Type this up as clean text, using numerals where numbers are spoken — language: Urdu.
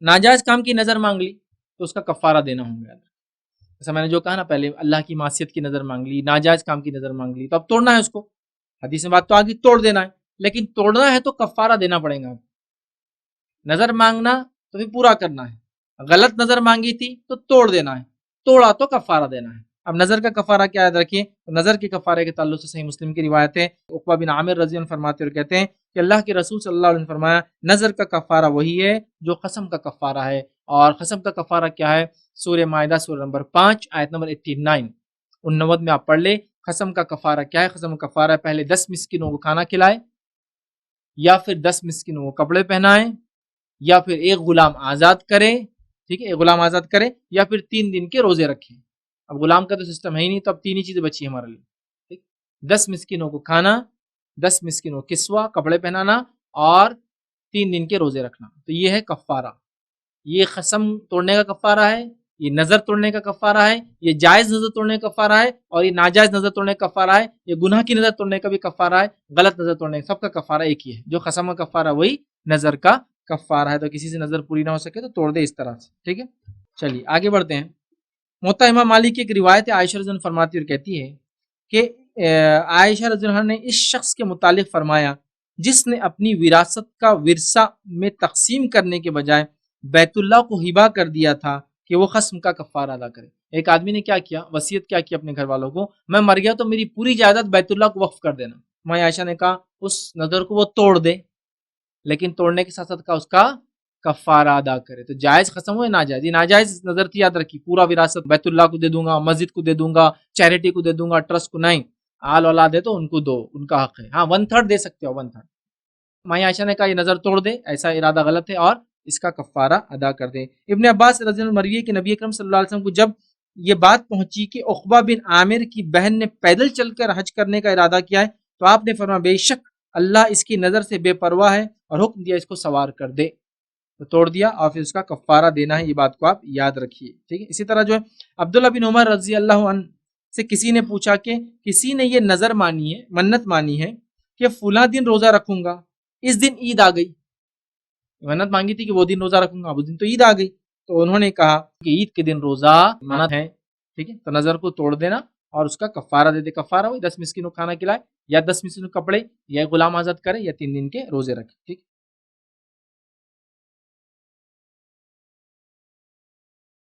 ناجائز کام کی نظر مانگ لی تو اس کا کفارہ دینا ہوگا. جیسا میں نے جو کہا نا پہلے، اللہ کی معصیت کی نظر مانگ لی، ناجائز کام کی نظر مانگ لی، تو اب توڑنا ہے اس کو. حدیث میں بات تو آگے توڑ دینا ہے، لیکن توڑنا ہے تو کفارہ دینا پڑے گا. نظر مانگنا تو پھر پورا کرنا ہے، غلط نظر مانگی تھی تو توڑ دینا ہے، توڑا تو کفارہ دینا ہے. اب نظر کا کفارہ کیا یاد رکھیے، نظر کے کفارے کے تعلق سے صحیح مسلم کی روایت ہے، عقبہ بن عامر رضی اللہ عنہ فرماتے اور کہتے ہیں کہ اللہ کے رسول صلی اللہ علیہ وسلم نے فرمایا نظر کا کفارہ وہی ہے جو قسم کا کفارہ ہے. اور قسم کا کفارہ کیا ہے؟ سورہ مائدہ سورہ نمبر 5 آیت نمبر 89 میں آپ پڑھ لیں. قسم کا کفارہ کیا ہے؟ قسم کا کفارہ پہلے 10 مسکینوں کو کھانا کھلائے، یا پھر 10 مسکینوں کو کپڑے پہنائے، یا پھر ایک غلام آزاد کرے. ٹھیک ہے، ایک غلام آزاد کرے، یا پھر 3 دن کے روزے رکھیں. اب غلام کا تو سسٹم ہے ہی نہیں، تو اب 3 ہی چیزیں بچی ہمارے لیے. ٹھیک، 10 مسکینوں کو کھانا، 10 مسکینوں کو کسوہ کپڑے پہنانا، اور 3 دن کے روزے رکھنا. تو یہ ہے کفارہ. یہ قسم توڑنے کا کفارہ ہے، یہ نظر توڑنے کا کفارہ ہے، یہ جائز نظر توڑنے کا کفارہ ہے، اور یہ ناجائز نظر توڑنے کا کفارہ ہے. یہ گناہ کی نظر توڑنے کا بھی کفارہ ہے، غلط نظر توڑنے کا، سب کا کفارہ ایک ہی ہے. جو قسم کا کفارہ وہی نظر کا کفارہ ہے. تو کسی سے نظر پوری نہ ہو سکے تو توڑ دے اس طرح سے. ٹھیک ہے، چلیے آگے بڑھتے ہیں. موطا امام مالک کی ایک روایت ہے، عائشہ رضی اللہ عنہا فرماتی اور کہتی ہے کہ عائشہ رضی اللہ عنہا نے اس شخص کے متعلق فرمایا جس نے اپنی وراثت کا ورثہ میں تقسیم کرنے کے بجائے بیت اللہ کو ہبہ کر دیا تھا کہ وہ قسم کا کفارہ ادا کرے. ایک آدمی نے کیا کیا، وصیت کیا کی اپنے گھر والوں کو، میں مر گیا تو میری پوری جائیداد بیت اللہ کو وقف کر دینا. ماں عائشہ نے کہا اس نظر کو وہ توڑ دے، لیکن توڑنے کے ساتھ ساتھ اس کا کفارہ ادا کرے. تو جائز قسم ہو یا ناجائز؟ یہ ناجائز نظر تھی، یاد رکھی. پورا وراثت بیت اللہ کو دے دوں گا، مسجد کو دے دوں گا، چیریٹی کو دے دوں گا، ٹرسٹ کو نہیں. آل اولاد ہے تو ان کو دو، ان کا حق ہے. ہاں 1/3 دے سکتے ہو، 1/3. ماں عائشہ نے کہا یہ نظر توڑ دے، ایسا ارادہ غلط ہے، اور اس کا کفارہ ادا کر دے. ابن عباس رضی اللہ عنہ مروی ہے کہ نبی اکرم صلی اللہ علیہ وسلم کو جب یہ بات پہنچی کہ عقبہ بن عامر کی بہن نے پیدل چل کر حج کرنے کا ارادہ کیا ہے، تو آپ نے فرمایا بے شک اللہ اس کی نظر سے بے پرواہ ہے، اور حکم دیا اس کو سوار کر دے. تو توڑ دیا، اور پھر اس کا کفارہ دینا ہے. یہ بات کو آپ یاد رکھیے. ٹھیک ہے. اسی طرح جو ہے عبداللہ بن عمر رضی اللہ عنہ سے کسی نے پوچھا کہ کسی نے یہ نظر مانی ہے، منت مانی ہے کہ فلاں دن روزہ رکھوں گا، اس دن عید آ گئی. منت مانگی تھی کہ وہ دن روزہ رکھوں گا، اس دن تو عید آ گئی. تو انہوں نے کہا کہ عید کے دن روزہ منت ہے. ٹھیک ہے، تو نظر کو توڑ دینا اور اس کا کفارہ دے دے. کفارہ وہی 10 مسکینوں کو کھانا کھلائے، یا 10 مسکینوں کپڑے، یا غلام آزاد کرے، یا 3 دن کے روزے رکھے. ٹھیک.